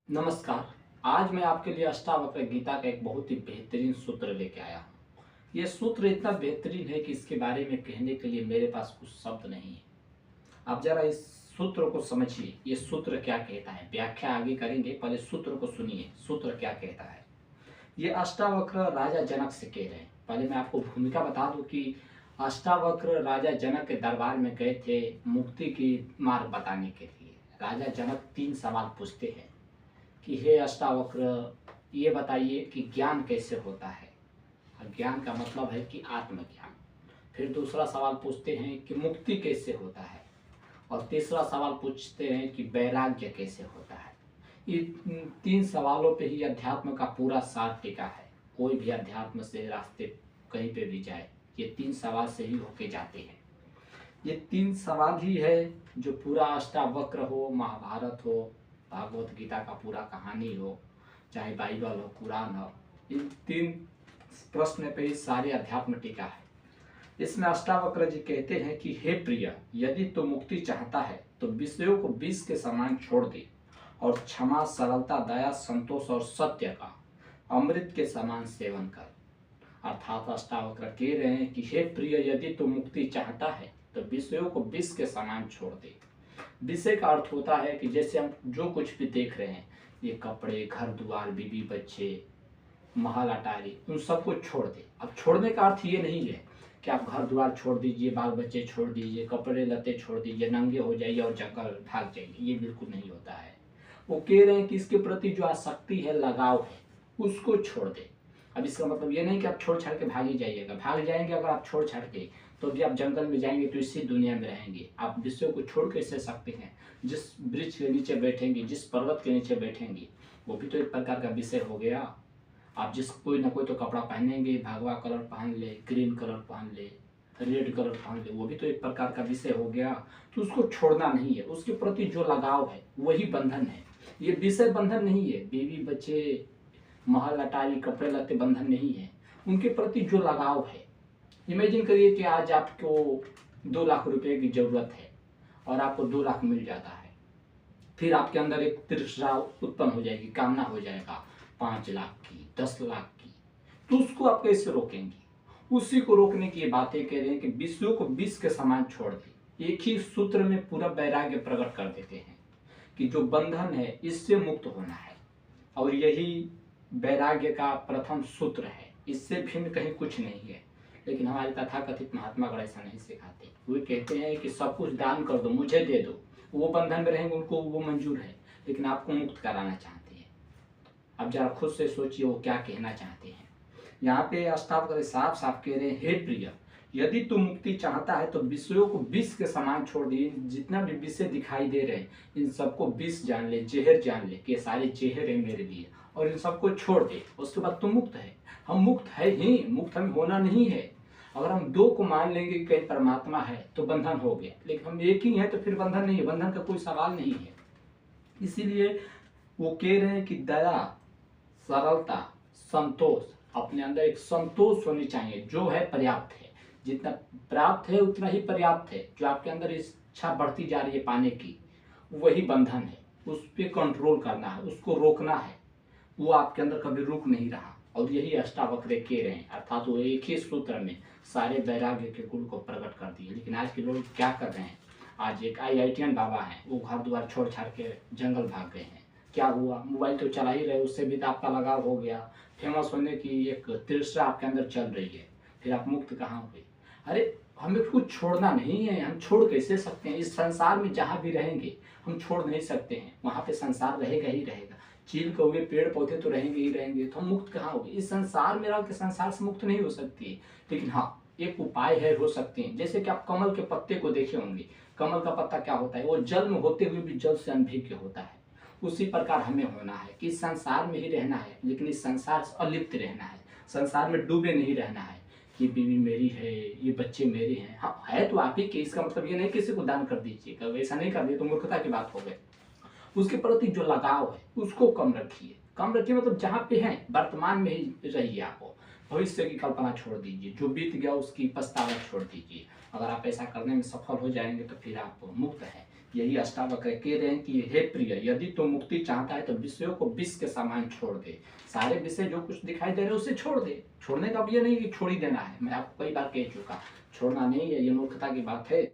नमस्कार। आज मैं आपके लिए अष्टावक्र गीता का एक बहुत ही बेहतरीन सूत्र लेके आया हूँ। ये सूत्र इतना बेहतरीन है कि इसके बारे में कहने के लिए मेरे पास कुछ शब्द नहीं है। आप जरा इस सूत्र को समझिए, ये सूत्र क्या कहता है। व्याख्या आगे करेंगे, पहले सूत्र को सुनिए। सूत्र क्या कहता है, ये अष्टावक्र राजा जनक से कह रहे हैं। पहले मैं आपको भूमिका बता दूं कि अष्टावक्र राजा जनक के दरबार में गए थे मुक्ति की मार्ग बताने के लिए। राजा जनक 3 सवाल पूछते हैं कि हे अष्टावक्र, ये बताइए कि ज्ञान कैसे होता है। और ज्ञान का मतलब है कि आत्मज्ञान। फिर दूसरा सवाल पूछते हैं कि मुक्ति कैसे होता है। और तीसरा सवाल पूछते हैं कि वैराग्य कैसे होता है। ये 3 सवालों पे ही अध्यात्म का पूरा सार टिका है। कोई भी अध्यात्म से रास्ते कहीं पे भी जाए, ये 3 सवाल से ही होके जाते हैं। ये 3 सवाल ही है जो पूरा अष्टावक्र हो, महाभारत हो, भागवत गीता का पूरा कहानी हो, चाहे बाइबल हो, कुरान हो, इन 3 प्रश्न पे ही सारे अध्यात्म टिका है। इसमें अष्टावक्र जी कहते हैं कि हे प्रिय, यदि तू मुक्ति चाहता है तो विषयों को विष के समान छोड़ दे और क्षमा, सरलता, दया, संतोष और सत्य का अमृत के समान सेवन कर। अर्थात अष्टावक्र कह रहे हैं कि हे प्रिय, यदि तू मुक्ति चाहता है तो विषयों को विष के समान छोड़ दे। विषय का अर्थ होता है कि जैसे हम जो कुछ भी देख रहे हैं, ये कपड़े, घर द्वार, बीवी बच्चे, महल अटारी, उन सबको छोड़ दे। अब छोड़ने का अर्थ ये नहीं है कि आप घर द्वार छोड़ दीजिए, बाल बच्चे छोड़ दीजिए, कपड़े लत्ते छोड़ दीजिए, नंगे हो जाइए और जंगल भाग जाइए, ये बिल्कुल नहीं होता है। वो कह रहे हैं कि इसके प्रति जो आसक्ति है, लगाव है, उसको छोड़ दे। अब इसका मतलब ये नहीं कि आप छोड़ छाड़ के भाग ही जाइएगा। भाग जाएंगे अगर आप छोड़ छाड़ के, तो भी आप जंगल में जाएंगे तो इसी दुनिया में रहेंगे। आप विषयों को छोड़ कैसे सकते हैं। जिस वृक्ष के नीचे बैठेंगे, जिस पर्वत के नीचे बैठेंगे, वो भी तो एक प्रकार का विषय हो गया। आप जिस कोई ना कोई तो कपड़ा पहनेंगे, भगवा कलर पहन ले, ग्रीन कलर पहन ले, रेड कलर पहन ले, वो भी तो एक प्रकार का विषय हो गया। तो उसको छोड़ना नहीं है, उसके प्रति जो लगाव है वही बंधन है। ये विषय बंधन नहीं है। बीवी बच्चे, महल अटारी, कपड़े लत्ते बंधन नहीं है। उनके प्रति जो लगाव है। इमेजिन करिए कि आज आपको 2 लाख रुपए की जरूरत है और आपको 2 लाख मिल जाता है। फिर आपके अंदर एक तृष्णा उत्पन्न हो जाएगी, कामना हो जाएगा 5 लाख की, 10 लाख की। तो उसको आप कैसे रोकेंगे। उसी को रोकने की ये बातें कह रहे हैं कि विषयों को विष के समान छोड़ दे। एक ही सूत्र में पूरा वैराग्य प्रकट कर देते हैं कि जो बंधन है इससे मुक्त होना है। और यही वैराग्य का प्रथम सूत्र है। इससे भिन्न कहीं कुछ नहीं है। लेकिन हमारे तथाकथित महात्मागण ऐसा नहीं सिखाते। वे कहते हैं कि सब कुछ दान कर दो, मुझे दे दो। वो बंधन में रहेंगे, उनको वो मंजूर है, लेकिन आपको मुक्त कराना चाहते हैं। अब जरा खुद से सोचिए वो क्या कहना चाहते हैं। यहाँ पे अष्टावक्र साफ साफ कह रहे हैं, हे प्रिय, यदि तू मुक्ति चाहता है तो विषयों को विष के समान छोड़ दे। जितना भी विषय दिखाई दे रहे हैं, इन सबको विष जान ले, जहर जान ले कि सारे जहर है मेरे लिए, और इन सबको छोड़ दे। उसके बाद तू मुक्त है। हम मुक्त है ही, मुक्त हमें होना नहीं है। अगर हम 2 को मान लेंगे कि कहीं परमात्मा है तो बंधन हो गया, लेकिन हम एक ही है तो फिर बंधन नहीं है। बंधन का कोई सवाल नहीं है। इसीलिए वो कह रहे हैं कि दया, सरलता, संतोष, अपने अंदर एक संतोष होनी चाहिए। जो है पर्याप्त है, जितना प्राप्त है उतना ही पर्याप्त है। जो आपके अंदर इच्छा बढ़ती जा रही है पाने की, वही बंधन है। उस पर कंट्रोल करना है, उसको रोकना है। वो आपके अंदर कभी रुक नहीं रहा। और यही अष्टावक्र कह रहे हैं। अर्थात वो एक ही सूत्र में सारे वैराग्य के गुण को प्रकट कर दिए। लेकिन आज के लोग क्या कर रहे हैं। आज एक IITian बाबा हैं, वो घर द्वार छोड़ छाड़ के जंगल भाग गए हैं। क्या हुआ, मोबाइल तो चला ही रहे, उससे भी तो आपका लगाव हो गया। फेमस होने की एक तृष्णा आपके अंदर चल रही है, फिर आप मुक्त कहाँ हुए। अरे हमें कुछ छोड़ना नहीं है। हम छोड़ कैसे सकते हैं। इस संसार में जहाँ भी रहेंगे हम छोड़ नहीं सकते हैं। वहाँ पे संसार रहेगा ही रहेगा। चील कौवे, पेड़ पौधे तो रहेंगे ही रहेंगे। तो हम मुक्त कहाँ हो गए। इस संसार में रह के संसार से मुक्त नहीं हो सकती। लेकिन हाँ, एक उपाय है, हो सकते हैं। जैसे कि आप कमल के पत्ते को देखे होंगे। कमल का पत्ता क्या होता है, वो जल में होते हुए भी जल से अनभिज्ञ होता है। उसी प्रकार हमें होना है कि इस संसार में ही रहना है, लेकिन इस संसार से अलिप्त रहना है। संसार में डूबे नहीं रहना है कि बीवी मेरी है, ये बच्चे मेरे हैं। हाँ है तो आप ही के। इसका मतलब ये नहीं किसी को दान कर दीजिएगा। ऐसा नहीं कर दिए तो मूर्खता की बात हो गई। उसके प्रति जो लगाव है उसको कम रखिए। कम रखिए मतलब जहाँ पे हैं वर्तमान में ही रहिए। आप भविष्य की कल्पना छोड़ दीजिए। जो बीत गया उसकी पछतावा छोड़ दीजिए। अगर आप ऐसा करने में सफल हो जाएंगे तो फिर आप मुक्त हैं। यही अष्टावक्र कह रहे हैं कि हे प्रिय, यदि तू मुक्ति चाहता है तो विषयों को विष के समान छोड़ दे। सारे विषय जो कुछ दिखाई दे रहे उसे छोड़ दे। छोड़ने का अब ये नहीं कि छोड़ ही देना है, मैं आपको कई बार कह चुका, छोड़ना नहीं है, ये मूर्खता की बात है।